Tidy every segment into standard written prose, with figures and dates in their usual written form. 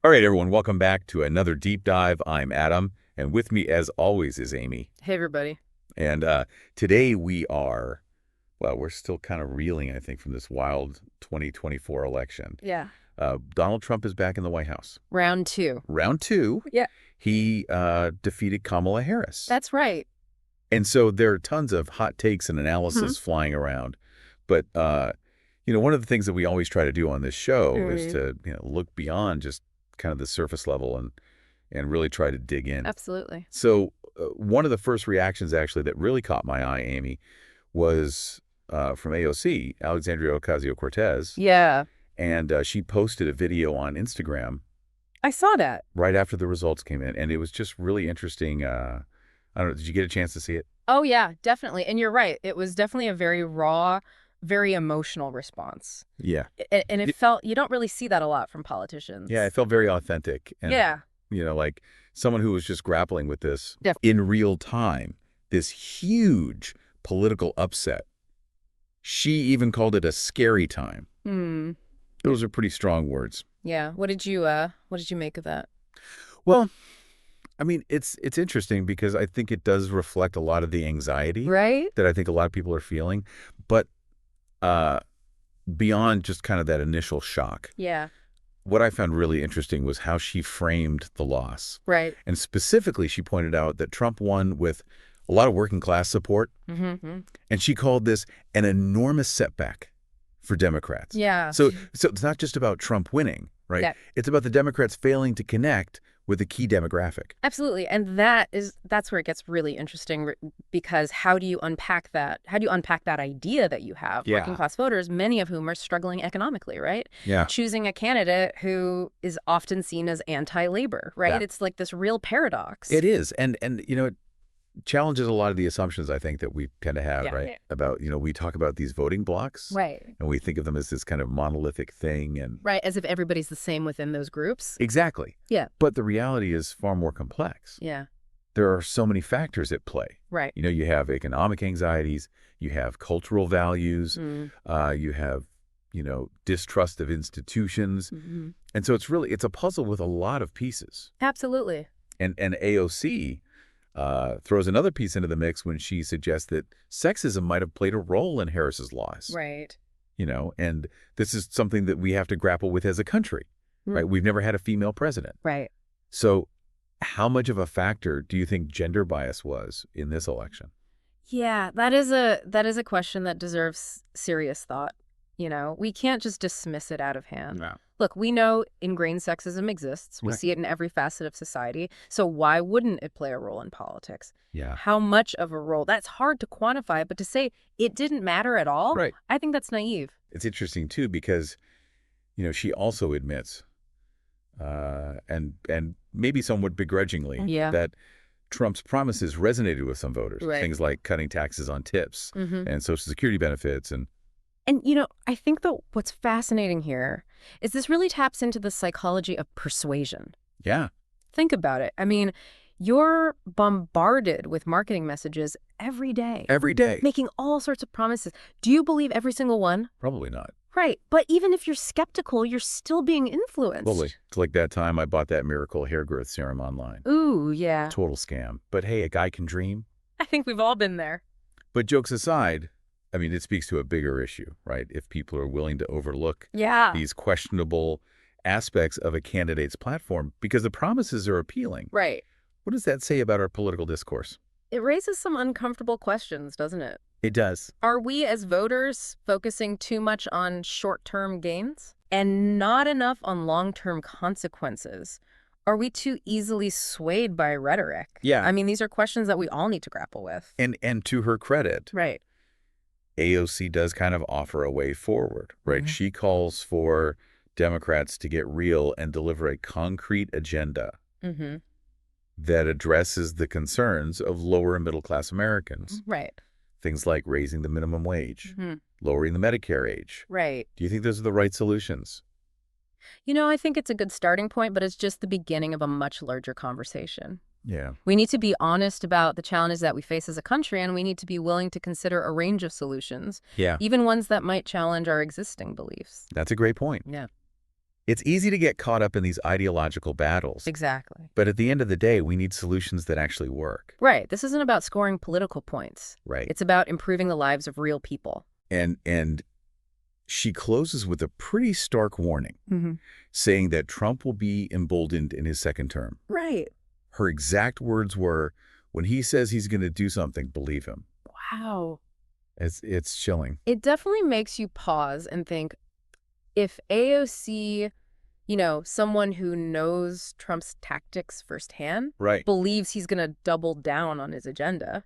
All right, everyone, welcome back to another deep dive. I'm Adam, and with me, as always, is Amy. Hey, everybody. And today we're still kind of reeling, I think, from this wild 2024 election. Yeah. Donald Trump is back in the White House. Round two. Round two. Yeah. He defeated Kamala Harris. That's right. And so there are tons of hot takes and analysis flying around. But, one of the things that we always try to do on this show is to look beyond just kind of the surface level and really try to dig in. Absolutely. So one of the first reactions, actually, that really caught my eye, Amy, was from AOC, Alexandria Ocasio-Cortez. Yeah. And she posted a video on Instagram. I saw that. Right after the results came in. And it was just really interesting. I don't know. Did you get a chance to see it? Oh, yeah, definitely. And you're right. It was definitely a very raw, very emotional response. Yeah. And it felt, you don't really see that a lot from politicians. Yeah, it felt very authentic. And, yeah. Like someone who was just grappling with this in real time, this huge political upset. She even called it a scary time. Those are pretty strong words. Yeah. What did you make of that? Well, I mean, it's interesting because I think it does reflect a lot of the anxiety that I think a lot of people are feeling. But beyond just kind of that initial shock. Yeah. What I found really interesting was how she framed the loss. Right. And specifically, she pointed out that Trump won with a lot of working class support. And she called this an enormous setback for Democrats. Yeah. So it's not just about Trump winning, right? Yeah. It's about the Democrats failing to connect with a key demographic. Absolutely. And that's where it gets really interesting, because how do you unpack that? How do you unpack that idea that you have? Working class voters, many of whom are struggling economically, right? Yeah. Choosing a candidate who is often seen as anti-labor, right? Yeah. It's like this real paradox. It is. And it challenges a lot of the assumptions, I think, that we tend to have, right? Yeah. About, we talk about these voting blocks. Right. And we think of them as this kind of monolithic thing. And right, as if everybody's the same within those groups. Exactly. Yeah. But the reality is far more complex. Yeah. There are so many factors at play. Right. You have economic anxieties, you have cultural values, you have, distrust of institutions. And so it's a puzzle with a lot of pieces. Absolutely. And AOC throws another piece into the mix when she suggests that sexism might have played a role in Harris's loss. Right. And this is something that we have to grapple with as a country, right? We've never had a female president. Right. So how much of a factor do you think gender bias was in this election? Yeah, that is a question that deserves serious thought. We can't just dismiss it out of hand. No. Look, we know ingrained sexism exists. We see it in every facet of society. So why wouldn't it play a role in politics? Yeah. How much of a role? That's hard to quantify, but to say it didn't matter at all, right. I think that's naive. It's interesting, too, because, she also admits, and maybe somewhat begrudgingly, that Trump's promises resonated with some voters. Right. Things like cutting taxes on tips and Social Security benefits and I think that what's fascinating here is this really taps into the psychology of persuasion. Yeah. Think about it. I mean, you're bombarded with marketing messages every day. Every day. Making all sorts of promises. Do you believe every single one? Probably not. Right. But even if you're skeptical, you're still being influenced. Probably. It's like that time I bought that miracle hair growth serum online. Ooh, yeah. Total scam. But hey, a guy can dream. I think we've all been there. But jokes aside, I mean, it speaks to a bigger issue, right? If people are willing to overlook these questionable aspects of a candidate's platform because the promises are appealing. Right. What does that say about our political discourse? It raises some uncomfortable questions, doesn't it? It does. Are we as voters focusing too much on short-term gains and not enough on long-term consequences? Are we too easily swayed by rhetoric? Yeah. I mean, these are questions that we all need to grapple with. And to her credit. Right. AOC does kind of offer a way forward, right? She calls for Democrats to get real and deliver a concrete agenda that addresses the concerns of lower and middle-class Americans. Right. Things like raising the minimum wage, lowering the Medicare age. Right. Do you think those are the right solutions? I think it's a good starting point, but it's just the beginning of a much larger conversation. Yeah. We need to be honest about the challenges that we face as a country, and we need to be willing to consider a range of solutions, Yeah. even ones that might challenge our existing beliefs. That's a great point. Yeah. It's easy to get caught up in these ideological battles. Exactly. But at the end of the day, we need solutions that actually work. Right. This isn't about scoring political points. Right. It's about improving the lives of real people. And she closes with a pretty stark warning, saying that Trump will be emboldened in his second term. Right. Her exact words were, when he says he's going to do something, believe him. Wow. It's chilling. It definitely makes you pause and think, if AOC, someone who knows Trump's tactics firsthand, believes he's going to double down on his agenda,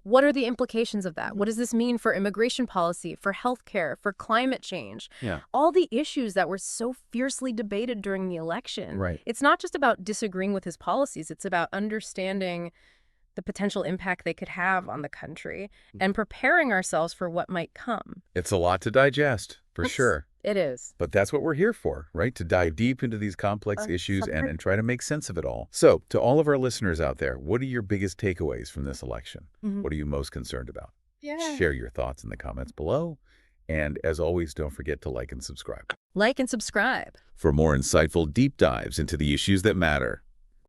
what are the implications of that? What does this mean for immigration policy, for healthcare, for climate change? Yeah. All the issues that were so fiercely debated during the election. Right. It's not just about disagreeing with his policies. It's about understanding the potential impact they could have on the country and preparing ourselves for what might come. It's a lot to digest, for sure. It is. But that's what we're here for, right? To dive deep into these complex issues and try to make sense of it all. So, to all of our listeners out there, what are your biggest takeaways from this election? What are you most concerned about? Yeah. Share your thoughts in the comments below. And as always, don't forget to like and subscribe. Like and subscribe For more insightful deep dives into the issues that matter.